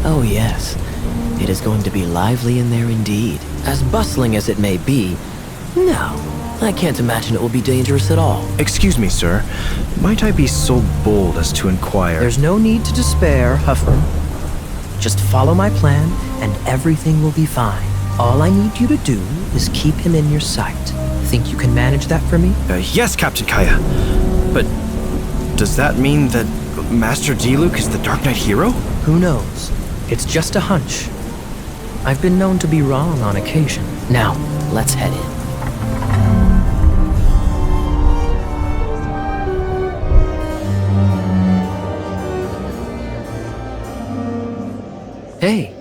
Oh yes, it is going to be lively in there indeed. As bustling as it may be, no, I can't imagine it will be dangerous at all. Excuse me, sir. Might I be so bold as to inquire? There's no need to despair, Huffer. Just follow my plan, and everything will be fine. All I need you to do is keep him in your sight. Think you can manage that for me? Yes, Captain Kaeya. But does that mean that Master Diluc is the Dark Knight hero? Who knows? It's just a hunch. I've been known to be wrong on occasion. Now, let's head in. Hey,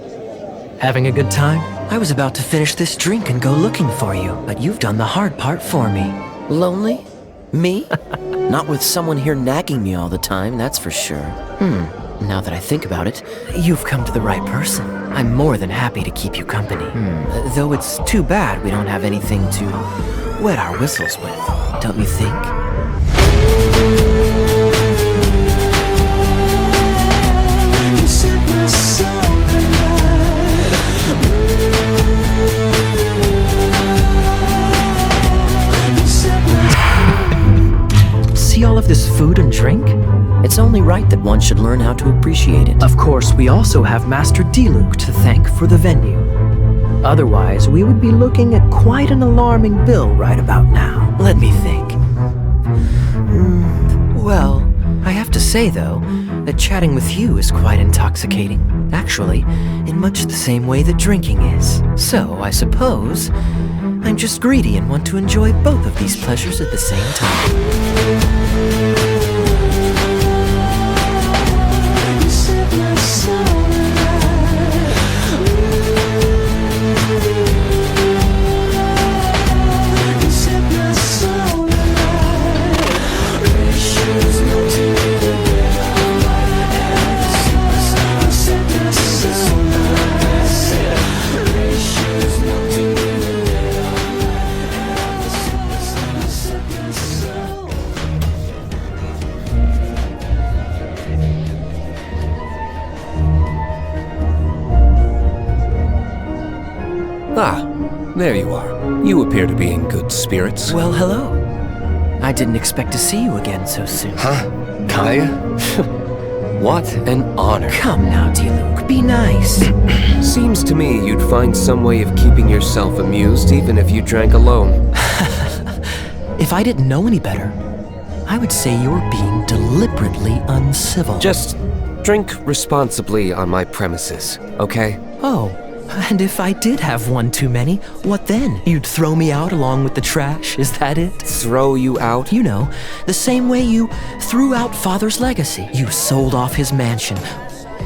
having a good time? I was about to finish this drink and go looking for you, but you've done the hard part for me. Lonely? Me? Not with someone here nagging me all the time, that's for sure. Now that I think about it, You've come to the right person. I'm more than happy to keep you company. Though it's too bad we don't have anything to wet our whistles with, don't you think? See all of this food and drink? it's only right that one should learn how to appreciate it. Of course, we also have Master Diluc to thank for the venue. Otherwise, we would be looking at quite an alarming bill right about now. Let me think. Well, I have to say, though, that chatting with you is quite intoxicating. Actually, in much the same way that drinking is. So, I suppose, I'm just greedy and want to enjoy both of these pleasures at the same time. Ah, there you are. You appear to be in good spirits. Well, hello. I didn't expect to see you again so soon. Huh? Kaeya? What an honor. Come now, Diluc, be nice. Seems to me you'd find some way of keeping yourself amused even if you drank alone. If I didn't know any better, I would say you're being deliberately uncivil. Just drink responsibly on my premises, okay? Oh, and if I did have one too many, what then? You'd throw me out along with the trash, is that it? Throw you out? You know, the same way you threw out Father's legacy. You sold off his mansion.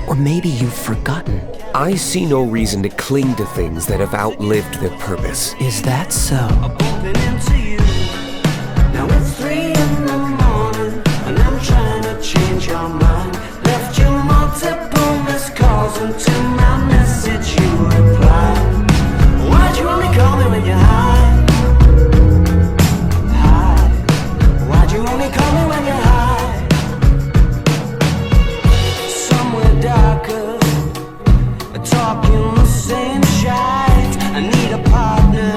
Or maybe you've forgotten. I see no reason to cling to things that have outlived their purpose. Is that so? I'm bumping into you. Now it's 3 in the morning, and I'm trying to change your mind. Left you multiple missed calls until my message you replied. Why'd you only call me when you're high? High. Why'd you only call me when you're high? Somewhere darker, talking the same shite. I need a partner.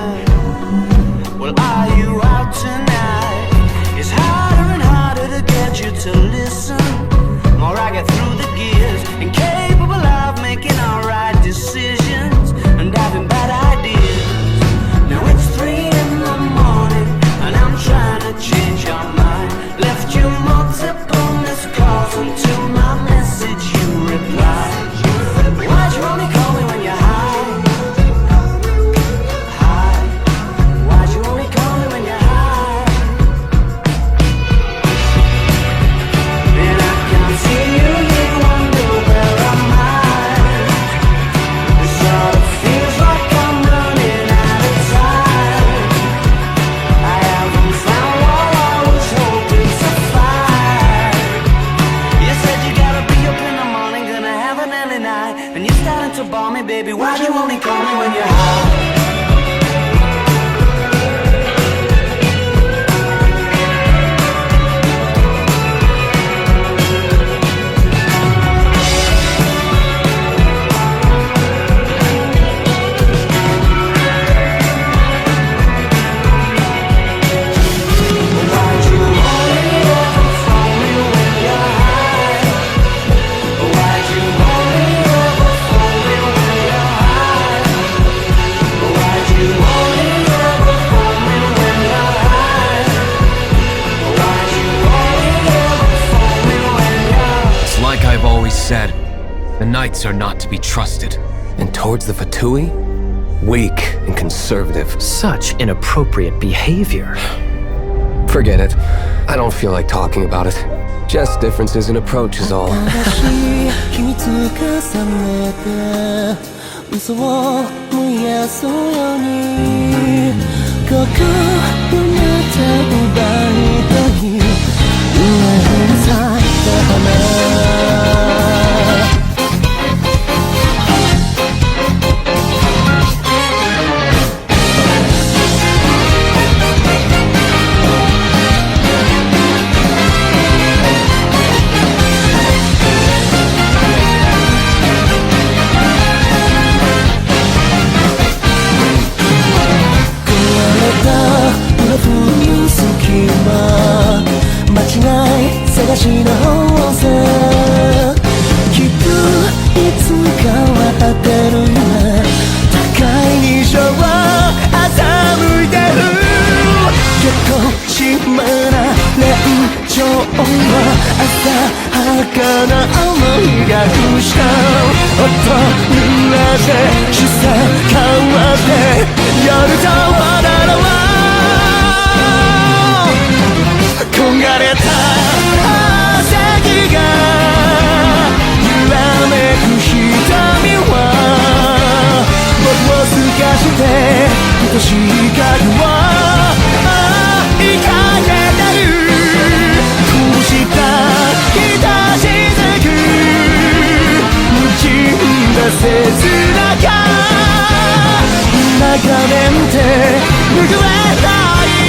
Well, are you out tonight? It's harder and harder to get you to listen. More I get through the gears, incapable of making alright decisions and having bad ideas. Now it's 3 in the morning, and I'm trying to change your mind. Left you multiple missed calls until my message you replied. Why'd you only call me when you're high? High. Why'd you only call me when you're high? And I can't see you, you wonder where am I? It sort of feels like I'm running out of time. I haven't found what I was hoping to find. You said you gotta be up in the morning, gonna have an early night, and you're starting to bore me, baby. Why'd you only call me when you're high? always said, the knights are not to be trusted. And towards the Fatui? Weak and conservative. Such inappropriate behavior. Forget it. I don't feel like talking about it. Just differences in approach is all. 君積み重ねて嘘を燃やすようにここ埋めて奪いたい上に咲いた花 間違い探しの方さきっといつかは当てる夢高い虹を欺いてる結構しまな連情は浅はかな想いがくした音濡らして視線変わって夜とはだろう焦がれた朝日が揺らめく瞳は僕を透かして愛しい影を追いかけてるこうしたひたしずく無尽な切なか眺めて拭えたい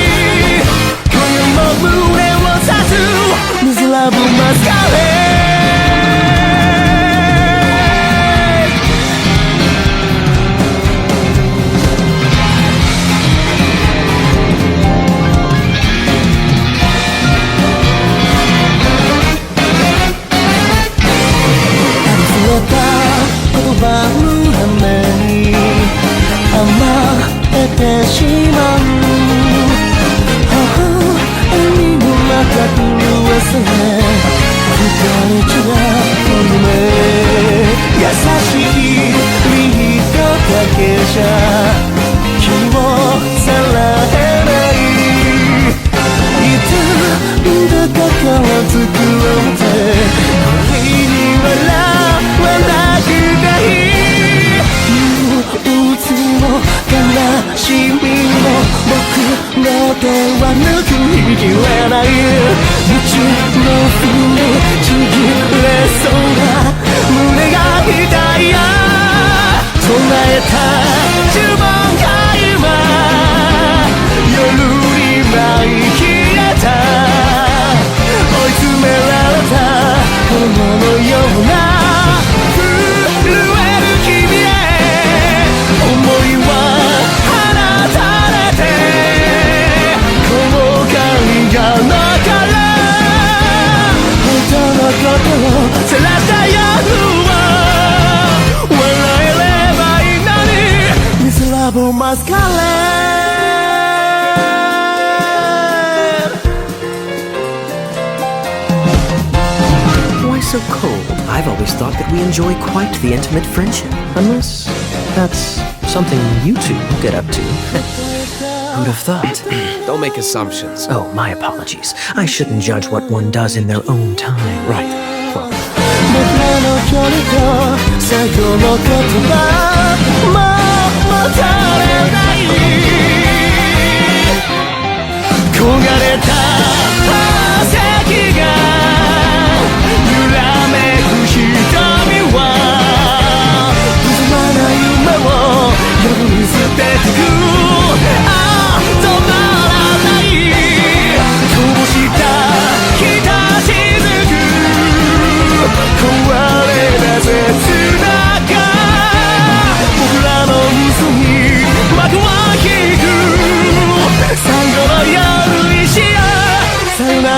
Miserable masquerade So cold. I've always thought that we enjoy quite the intimate friendship. Unless that's something you two get up to. Who'd have thought? Don't make assumptions. Oh, my apologies. I shouldn't judge what one does in their own time. Right. Well, 焦がれた朝日が揺らめく瞳は望まない夢を呼び捨ててく止まらないこぼしたひたしずく壊れた切なか僕らの嘘に幕を引く最後の夜にしようさよな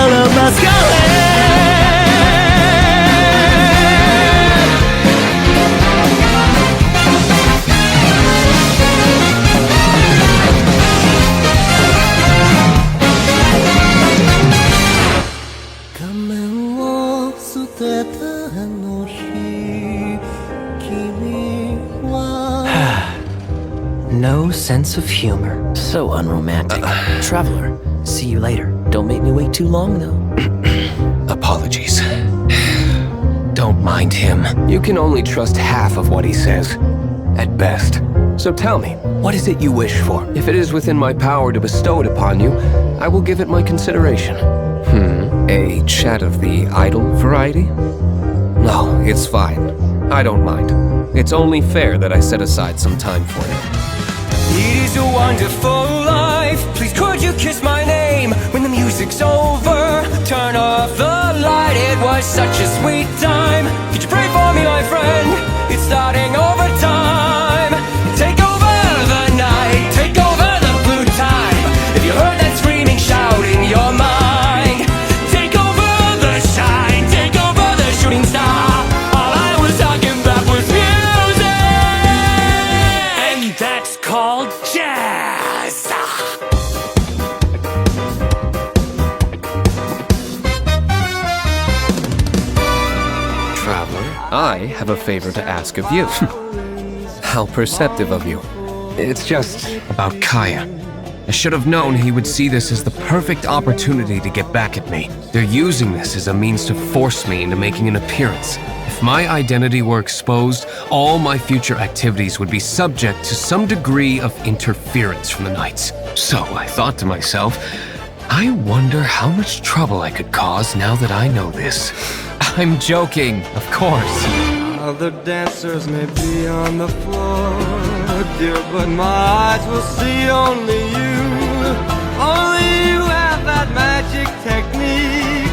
no sense of humor. So unromantic. Traveler, see you later. Don't make me wait too long, though. Apologies. Don't mind him. You can only trust half of what he says, at best. So tell me, what is it you wish for? If it is within my power to bestow it upon you, I will give it my consideration. A chat of the idle variety? No, it's fine. I don't mind. It's only fair that I set aside some time for it. It is a wonderful life. Please could you kiss my name when the music's over? Turn off the light. It was such a sweet time. Could you pray for me, my friend? It's starting overtime. Take over the night. Take over the blue time. If you heard that screaming, shouting, your mind. Take over the shine. Take over the shooting star. All I was talking about was music. And that's called jazz. Traveler, I have a favor to ask of you. How perceptive of you. It's just about Kaeya. I should have known he would see this as the perfect opportunity to get back at me. They're using this as a means to force me into making an appearance. If my identity were exposed, all my future activities would be subject to some degree of interference from the Knights. So I thought to myself, I wonder how much trouble I could cause now that I know this. I'm joking, of course. Other dancers may be on the floor, dear, but my eyes will see only you. Only you have that magic technique.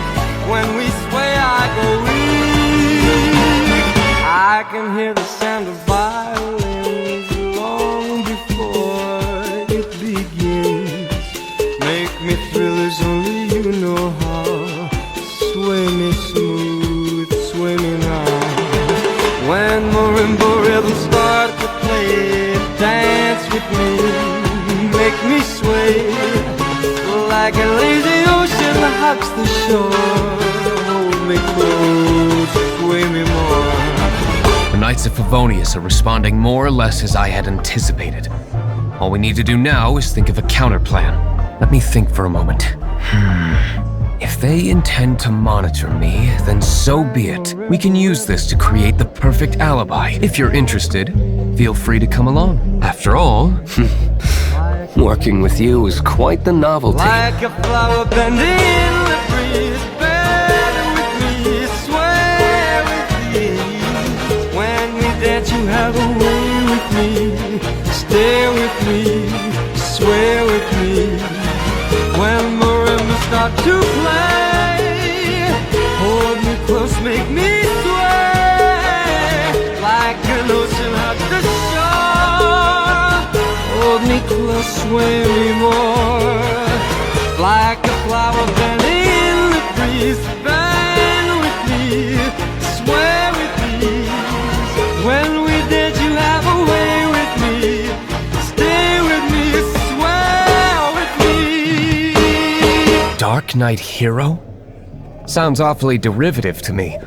When we sway, I go weak. I can hear the sound of violins long before it begins. Make me thrill as only you know how. Sway me smooth, sway me now. When marimba rhythms start to play, dance with me, make me sway. Like a lazy ocean hugs the shore. Hold me close, sway me more. The Knights of Favonius are responding more or less as I had anticipated. All we need to do now is think of a counterplan. Let me think for a moment. If they intend to monitor me, then so be it. We can use this to create the perfect alibi. If you're interested, feel free to come along. After all, working with you is quite the novelty. Like a flower bending in the breeze, bend with me, sway with me. When we dance, you have a way with me. Stay with me, sway with me. When marimbas start to play, hold me close, make me sway. Like an ocean hugs the shore. Hold me close, sway me more. Like a flower bending in the breeze, bend with me, sway with me. When we dance, you have a way with me. Stay with me, sway with me. Dark Knight Hero? Sounds awfully derivative to me.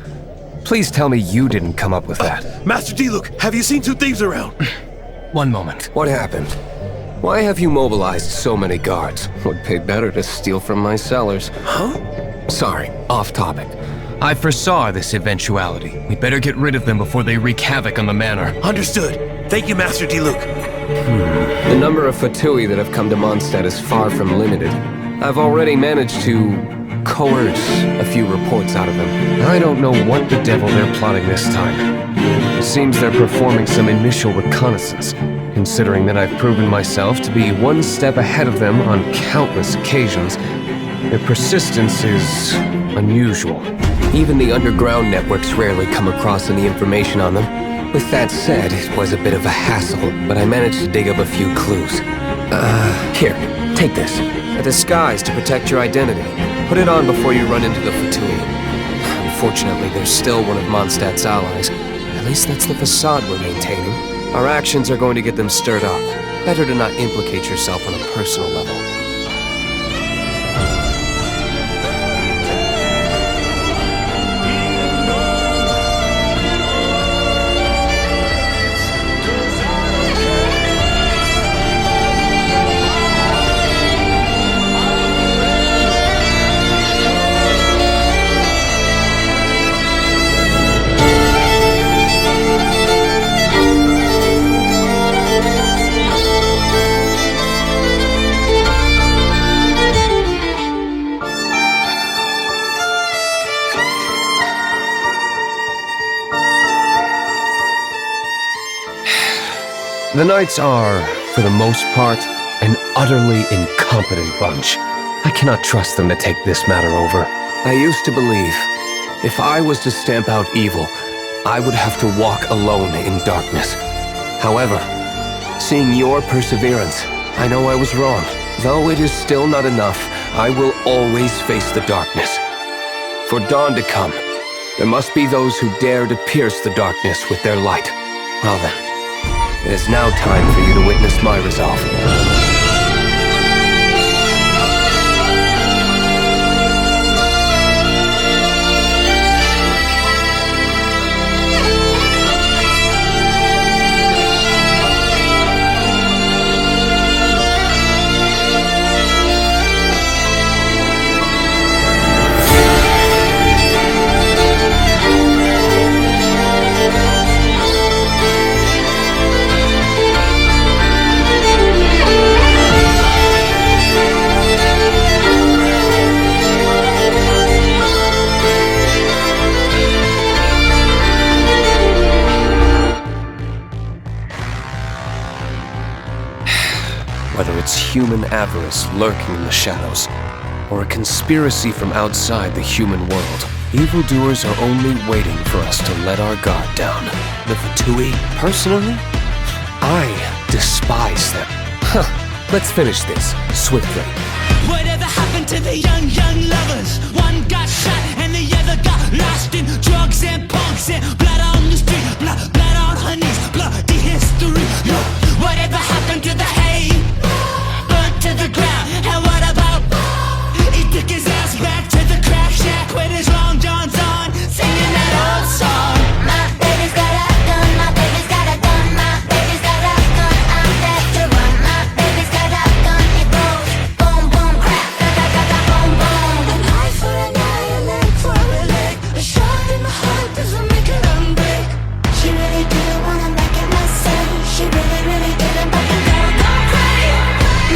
Please tell me you didn't come up with that. Master Diluc, have you seen two thieves around? One moment. What happened? Why have you mobilized so many guards? Would pay better to steal from my cellars. Huh? Sorry, off topic. I foresaw this eventuality. We better get rid of them before they wreak havoc on the manor. Understood. Thank you, Master Diluc. The number of Fatui that have come to Mondstadt is far from limited. I've already managed to coerce a few reports out of them. I don't know what the devil they're plotting this time. It seems they're performing some initial reconnaissance, considering that I've proven myself to be one step ahead of them on countless occasions. Their persistence is unusual. Even the underground networks rarely come across any information on them. With that said, it was a bit of a hassle, but I managed to dig up a few clues. Here, take this. A disguise to protect your identity. Put it on before you run into the Fatui. Unfortunately, they're still one of Mondstadt's allies. At least that's the facade we're maintaining. Our actions are going to get them stirred up. Better to not implicate yourself on a personal level. The Knights are, for the most part, an utterly incompetent bunch. I cannot trust them to take this matter over. I used to believe, if I was to stamp out evil, I would have to walk alone in darkness. However, seeing your perseverance, I know I was wrong. Though it is still not enough, I will always face the darkness. For dawn to come, there must be those who dare to pierce the darkness with their light. Well then, it is now time for you to witness my resolve. Whether it's human avarice lurking in the shadows, or a conspiracy from outside the human world, evildoers are only waiting for us to let our guard down. The Fatui, personally, I despise them. Let's finish this, swiftly. Whatever happened to the young lovers? One got shot and the other got lost in drugs and punks and blood on the street, blood on her knees, bloody history. No, whatever happened to the hay? Burnt to the ground. And what about? He took his ass back to the crack shack with his long johns on, singing that old song. My baby's got a gun, my baby's got a gun, my baby's got a gun, I'm back to run. My baby's got a gun, it goes boom, boom, crack, boom, boom. An eye for an eye, a leg for a leg. A shot in the heart doesn't make it unbreak. She really didn't wanna make it myself. She really, really didn't, but the girl gone crazy.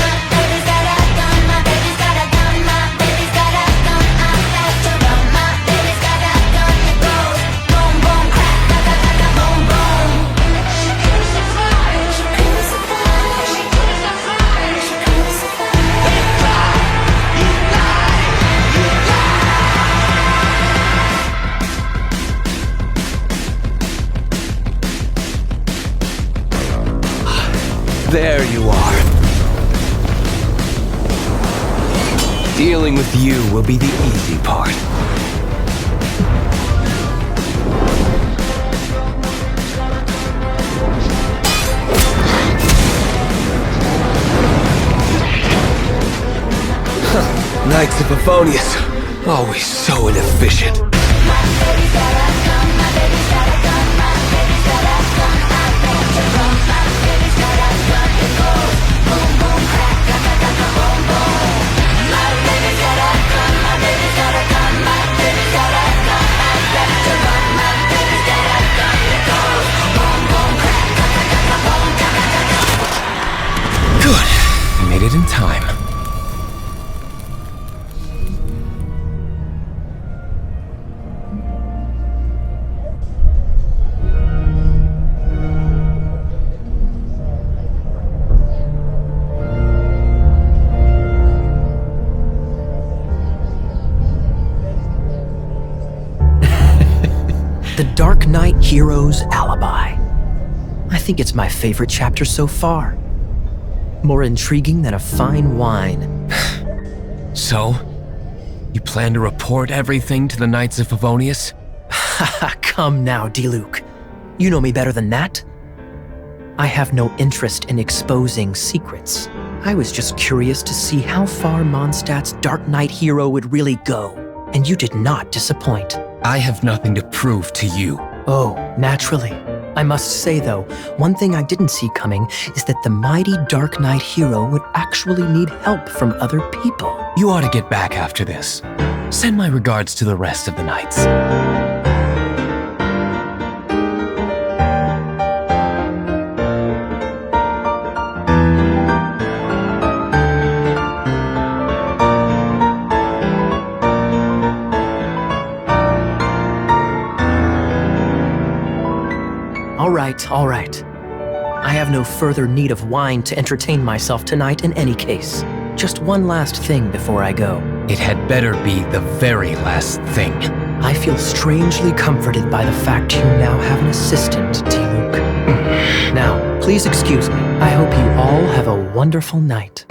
My baby's got a gun, my baby's got a gun, my baby's got a gun, I'm back to run. My baby's got a gun, it goes boom, boom, crack, boom, boom. She crucified, she crucified, she crucified, she crucified. You lie, you lie, you lie. There you are. Dealing with you will be the easy part. Knights of Favonius, always so inefficient. Good. I made it in time. The Dark Knight Hero's Alibi. I think it's my favorite chapter so far. More intriguing than a fine wine. So, you plan to report everything to the Knights of Favonius? Come now, Diluc. You know me better than that. I have no interest in exposing secrets. I was just curious to see how far Mondstadt's Dark Knight hero would really go, and you did not disappoint. I have nothing to prove to you. Oh, naturally. I must say, though, one thing I didn't see coming is that the mighty Dark Knight hero would actually need help from other people. You ought to get back after this. Send my regards to the rest of the Knights. All right. I have no further need of wine to entertain myself tonight in any case. Just one last thing before I go. It had better be the very last thing. I feel strangely comforted by the fact you now have an assistant, Diluc. Now, please excuse me. I hope you all have a wonderful night.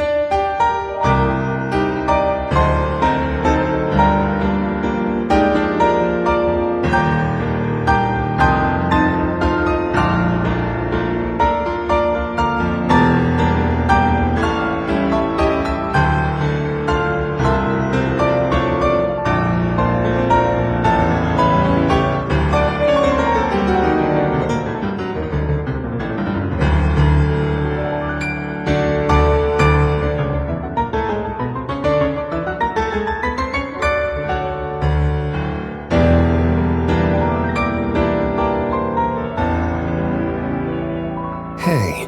Hey,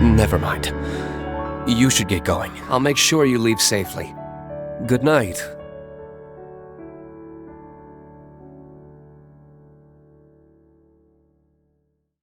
never mind. You should get going. I'll make sure you leave safely. Good night.